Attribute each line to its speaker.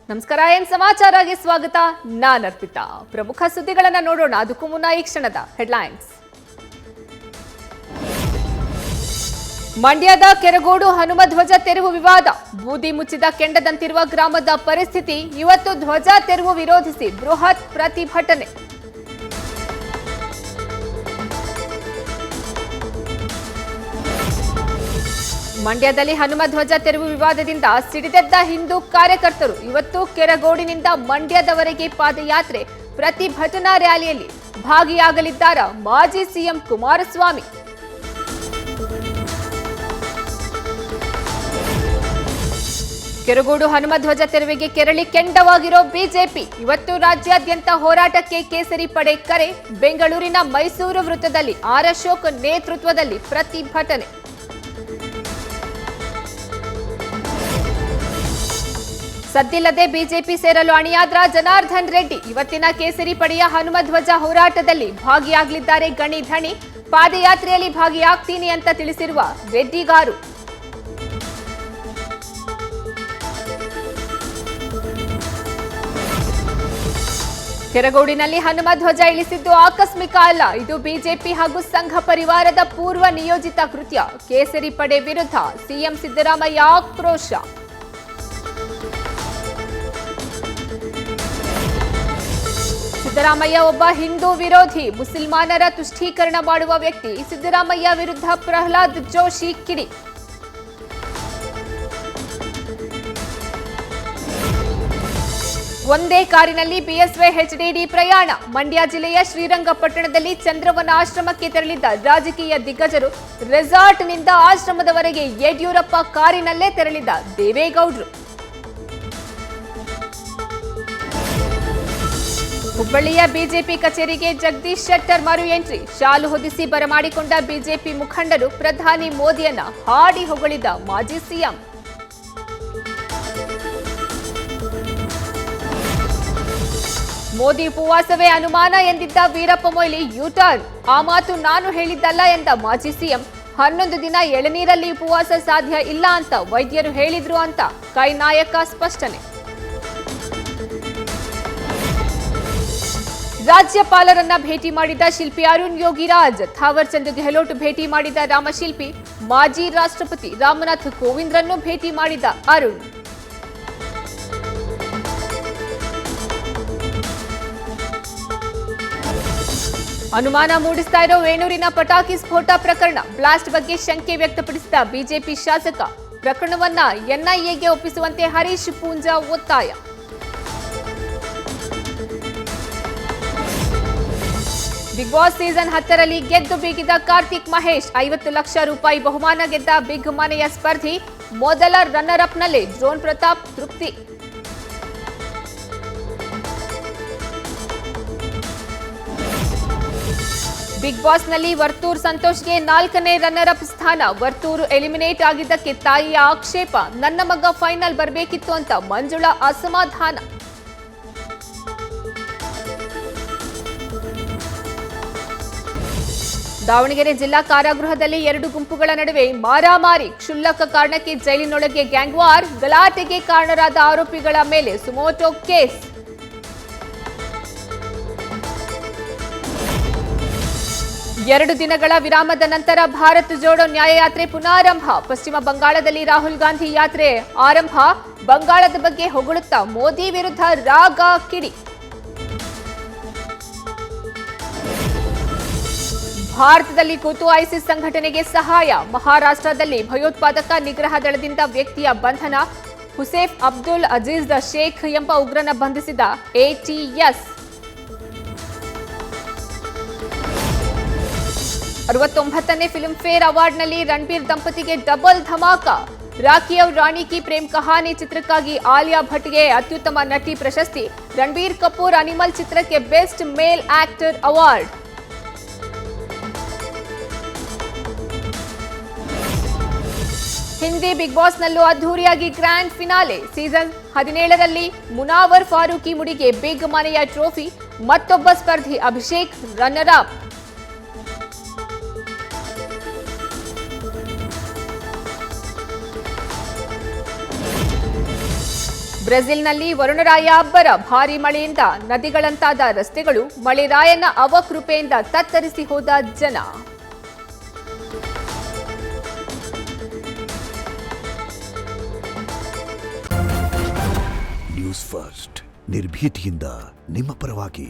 Speaker 1: ನಮಸ್ಕಾರ, ಏನ್ ಸಮಾಚಾರಕ್ಕೆ ಸ್ವಾಗತ. ನಾನು ಅರ್ಪಿತಾ. ಪ್ರಮುಖ ಸುದ್ದಿಗಳನ್ನ ನೋಡೋಣ. ಅದಕ್ಕೂ ಮುನ್ನ ಈ ಕ್ಷಣದ ಹೆಡ್ಲೈನ್ಸ್. ಮಂಡ್ಯದ ಕೆರಗೋಡು ಹನುಮಧ್ವಜ ತೆರವು ವಿವಾದ. ಬೂದಿ ಮುಚ್ಚಿದ ಕೆಂಡದಂತಿರುವ ಗ್ರಾಮದ ಪರಿಸ್ಥಿತಿ. ಇವತ್ತು ಧ್ವಜ ತೆರವು ವಿರೋಧಿಸಿ ಬೃಹತ್ ಪ್ರತಿಭಟನೆ. ಮಂಡ್ಯದಲ್ಲಿ ಹನುಮಧ್ವಜ ತೆರವು ವಿವಾದದಿಂದ ಸಿಡಿದೆದ್ದ ಹಿಂದೂ ಕಾರ್ಯಕರ್ತರು ಇವತ್ತು ಕೆರಗೋಡಿನಿಂದ ಮಂಡ್ಯದವರೆಗೆ ಪಾದಯಾತ್ರೆ ಪ್ರತಿಭಟನಾ ರ್ಯಾಲಿಯಲ್ಲಿ ಭಾಗಿಯಾಗಲಿದ್ದಾರ ಮಾಜಿ ಸಿಎಂ ಕುಮಾರಸ್ವಾಮಿ. ಕೆರಗೋಡು ಹನುಮಧ್ವಜ ತೆರವಿಗೆ ಕೆರಳಿ ಕೆಂಡವಾಗಿರೋ ಬಿಜೆಪಿ. ಇವತ್ತು ರಾಜ್ಯಾದ್ಯಂತ ಹೋರಾಟಕ್ಕೆ ಕೇಸರಿ ಪಡೆ ಕರೆ. ಬೆಂಗಳೂರಿನ ಮೈಸೂರು ವೃತ್ತದಲ್ಲಿ ಆರ್ ಅಶೋಕ್ ನೇತೃತ್ವದಲ್ಲಿ ಪ್ರತಿಭಟನೆ. ಸದ್ದಿಲ್ಲದೆ ಬಿಜೆಪಿ ಸೇರಲು ಅಣಿಯಾದ್ರ ಜನಾರ್ದನ್ ರೆಡ್ಡಿ. ಇವತ್ತಿನ ಕೇಸರಿ ಪಡೆಯ ಹನುಮಧ್ವಜ ಹೋರಾಟದಲ್ಲಿ ಭಾಗಿಯಾಗಲಿದ್ದಾರೆ ಗಣಿ ಧಣಿ. ಪಾದಯಾತ್ರೆಯಲ್ಲಿ ಭಾಗಿಯಾಗ್ತೀನಿ ಅಂತ ತಿಳಿಸಿರುವ ರೆಡ್ಡಿಗಾರು. ಕೆರಗೋಡಿನಲ್ಲಿ ಹನುಮಧ್ವಜ ಇಳಿಸಿದ್ದು ಆಕಸ್ಮಿಕ ಅಲ್ಲ. ಇದು ಬಿಜೆಪಿ ಹಾಗೂ ಸಂಘ ಪರಿವಾರದ ಪೂರ್ವ ನಿಯೋಜಿತ ಕೃತ್ಯ. ಕೇಸರಿ ಪಡೆ ವಿರುದ್ಧ ಸಿಎಂ ಸಿದ್ದರಾಮಯ್ಯ ಆಕ್ರೋಶ. ಸಿದ್ದರಾಮಯ್ಯ ಒಬ್ಬ ಹಿಂದೂ ವಿರೋಧಿ, ಮುಸಲ್ಮಾನರ ತುಷ್ಟೀಕರಣ ಮಾಡುವ ವ್ಯಕ್ತಿ. ಸಿದ್ದರಾಮಯ್ಯ ವಿರುದ್ಧ ಪ್ರಹ್ಲಾದ್ ಜೋಶಿ ಕಿಡಿ. ಒಂದೇ ಕಾರಿನಲ್ಲಿ ಬಿಎಸ್ವೈ ಎಚ್ಡಿಡಿ ಪ್ರಯಾಣ. ಮಂಡ್ಯ ಜಿಲ್ಲೆಯ ಶ್ರೀರಂಗಪಟ್ಟಣದಲ್ಲಿ ಚಂದ್ರವನ ಆಶ್ರಮಕ್ಕೆ ತೆರಳಿದ್ದ ರಾಜಕೀಯ ದಿಗ್ಗಜರು. ರೆಸಾರ್ಟ್ನಿಂದ ಆಶ್ರಮದವರೆಗೆ ಯಡಿಯೂರಪ್ಪ ಕಾರಿನಲ್ಲೇ ತೆರಳಿದ ದೇವೇಗೌಡರು. ಹುಬ್ಬಳ್ಳಿಯ ಬಿಜೆಪಿ ಕಚೇರಿಗೆ ಜಗದೀಶ್ ಶೆಟ್ಟರ್ ಮರು ಎಂಟ್ರಿ. ಶಾಲು ಹೊದಿಸಿ ಬರಮಾಡಿಕೊಂಡ ಬಿಜೆಪಿ ಮುಖಂಡರು. ಪ್ರಧಾನಿ ಮೋದಿಯನ್ನ ಹಾಡಿ ಹೊಗಳಿದ ಮಾಜಿ ಸಿಎಂ. ಮೋದಿ ಉಪವಾಸವೇ ಅನುಮಾನ ಎಂದಿದ್ದ ವೀರಪ್ಪ ಮೊಯ್ಲಿ ಯೂಟರ್ನ್. ಆ ಮಾತು ನಾನು ಹೇಳಿದ್ದಲ್ಲ ಎಂದ ಮಾಜಿ ಸಿಎಂ. 11 ದಿನ ಎಳನೀರಲ್ಲಿ ಉಪವಾಸ ಸಾಧ್ಯ ಇಲ್ಲ ಅಂತ ವೈದ್ಯರು ಹೇಳಿದ್ರು ಅಂತ ಕೈ ನಾಯಕ ಸ್ಪಷ್ಟನೆ. ರಾಜ್ಯಪಾಲರನ್ನ ಭೇಟಿ ಮಾಡಿದ ಶಿಲ್ಪಿ ಅರುಣ್ ಯೋಗಿರಾಜ್. ಥಾವರ್ ಚಂದ್ ಗೆಹ್ಲೋಟ್ ಭೇಟಿ ಮಾಡಿದ ರಾಮಶಿಲ್ಪಿ. ಮಾಜಿ ರಾಷ್ಟ್ರಪತಿ ರಾಮನಾಥ್ ಕೋವಿಂದ್ರನ್ನು ಭೇಟಿ ಮಾಡಿದ ಅರುಣ್. ಅನುಮಾನ ಮೂಡಿಸ್ತಾ ಇರೋ ವೇಣೂರಿನ ಪಟಾಕಿ ಸ್ಫೋಟ ಪ್ರಕರಣ. ಬ್ಲಾಸ್ಟ್ ಬಗ್ಗೆ ಶಂಕೆ ವ್ಯಕ್ತಪಡಿಸಿದ ಬಿಜೆಪಿ ಶಾಸಕ. ಪ್ರಕರಣವನ್ನ ಎನ್ಐಎಗೆ ಒಪ್ಪಿಸುವಂತೆ ಹರೀಶ್ ಪೂಂಜಾ ಒತ್ತಾಯ. ಬಿಗ್ ಬಾಸ್ ಸೀಸನ್ 10ರಲ್ಲಿ ಗೆದ್ದು ಬೀಗಿದ ಕಾರ್ತಿಕ್ ಮಹೇಶ್. 50 ಲಕ್ಷ ರೂಪಾಯಿ ಬಹುಮಾನ ಗೆದ್ದ ಬಿಗ್ ಮನೆಯ ಸ್ಪರ್ಧಿ. ಮೊದಲ ರನ್ನರ್ ಅಪ್ನಲ್ಲೇ ಡ್ರೋನ್ ಪ್ರತಾಪ್ ತೃಪ್ತಿ. ಬಿಗ್ ಬಾಸ್ನಲ್ಲಿ ವರ್ತೂರ್ ಸಂತೋಷ್ಗೆ 4ನೇ ರನ್ನರ್ ಅಪ್ ಸ್ಥಾನ. ವರ್ತೂರು ಎಲಿಮಿನೇಟ್ ಆಗಿದ್ದಕ್ಕೆ ತಾಯಿಯ ಆಕ್ಷೇಪ. ನನ್ನ ಮಗ ಫೈನಲ್ ಬರಬೇಕಿತ್ತು ಅಂತ ಮಂಜುಳಾ ಅಸಮಾಧಾನ. ದಾವಣಗೆರೆ ಜಿಲ್ಲಾ ಕಾರಾಗೃಹದಲ್ಲಿ 2 ಗುಂಪುಗಳ ನಡುವೆ ಮಾರಾಮಾರಿ. ಕ್ಷುಲ್ಲಕ ಕಾರಣಕ್ಕೆ ಜೈಲಿನೊಳಗೆ ಗ್ಯಾಂಗ್ ವಾರ್. ಗಲಾಟೆಗೆ ಕಾರಣರಾದ ಆರೋಪಿಗಳ ಮೇಲೆ ಸುಮೋಟೋ ಕೇಸ್. ಎರಡು ದಿನಗಳ ವಿರಾಮದ ನಂತರ ಭಾರತ್ ಜೋಡೋ ನ್ಯಾಯಯಾತ್ರೆ ಪುನಾರಂಭ. ಪಶ್ಚಿಮ ಬಂಗಾಳದಲ್ಲಿ ರಾಹುಲ್ ಗಾಂಧಿ ಯಾತ್ರೆ ಆರಂಭ. ಬಂಗಾಳದ ಬಗ್ಗೆ ಹೊಗಳುತ್ತಾ ಮೋದಿ ವಿರುದ್ಧ ರಾಗ ಕಿಡಿ. ಭಾರತದಲ್ಲಿ ಕೂತು ಐಸಿಸ್ ಸಂಘಟನೆಗೆ ಸಹಾಯ. ಮಹಾರಾಷ್ಟ್ರದಲ್ಲಿ ಭಯೋತ್ಪಾದಕ ನಿಗ್ರಹ ದಳದಿಂದ ವ್ಯಕ್ತಿಯ ಬಂಧನ. ಹುಸೇಫ್ ಅಬ್ದುಲ್ ಅಜೀಜ್ ಶೇಖ್ ಎಂಬ ಉಗ್ರನ ಬಂಧಿಸಿದ ಎಟಿಎಸ್. 69ನೇ ಫಿಲ್ಮ್ ಫೇರ್ ಅವಾರ್ಡ್ನಲ್ಲಿ ರಣಬೀರ್ ದಂಪತಿಗೆ ಡಬಲ್ ಧಮಾಕ. ರಾಖಿ ಔರ್ ರಾಣಿ ಕಿ ಪ್ರೇಮ್ ಕಹಾನಿ ಚಿತ್ರಕ್ಕಾಗಿ ಆಲಿಯಾ ಭಟ್ಗೆ ಅತ್ಯುತ್ತಮ ನಟಿ ಪ್ರಶಸ್ತಿ. ರಣಬೀರ್ ಕಪೂರ್ ಅನಿಮಲ್ ಚಿತ್ರಕ್ಕೆ best male actor award. Hindi big ಬಾಸ್ನಲ್ಲೂ ಅದ್ಧೂರಿಯಾಗಿ ಗ್ರ್ಯಾಂಡ್ ಫಿನಾಲೆ. ಸೀಸನ್ 17ರಲ್ಲಿ ಮುನಾವರ್ ಫಾರೂಕಿ ಮುಡಿಗೆ ಬಿಗ್ ಮನೆಯ ಟ್ರೋಫಿ. ಮತ್ತೊಬ್ಬ ಸ್ಪರ್ಧಿ ಅಭಿಷೇಕ್ ರನ್ನರ್ ಅಪ್. ಬ್ರೆಜಿಲ್ನಲ್ಲಿ ವರುಣರಾಯ ಅಬ್ಬರ ಭಾರೀ ಮಳೆಯಿಂದ ನದಿಗಳಂತಾದ ರಸ್ತೆಗಳು, ಮಳೆರಾಯನ ಅವಕೃಪೆಯಿಂದ ತತ್ತರಿಸಿ ಹೋದ ಜನ.
Speaker 2: ನ್ಯೂಸ್ ಫಸ್ಟ್ ನಿರ್ಭೀತಿಯಿಂದ ನಿಮ್ಮ ಪರವಾಗಿ.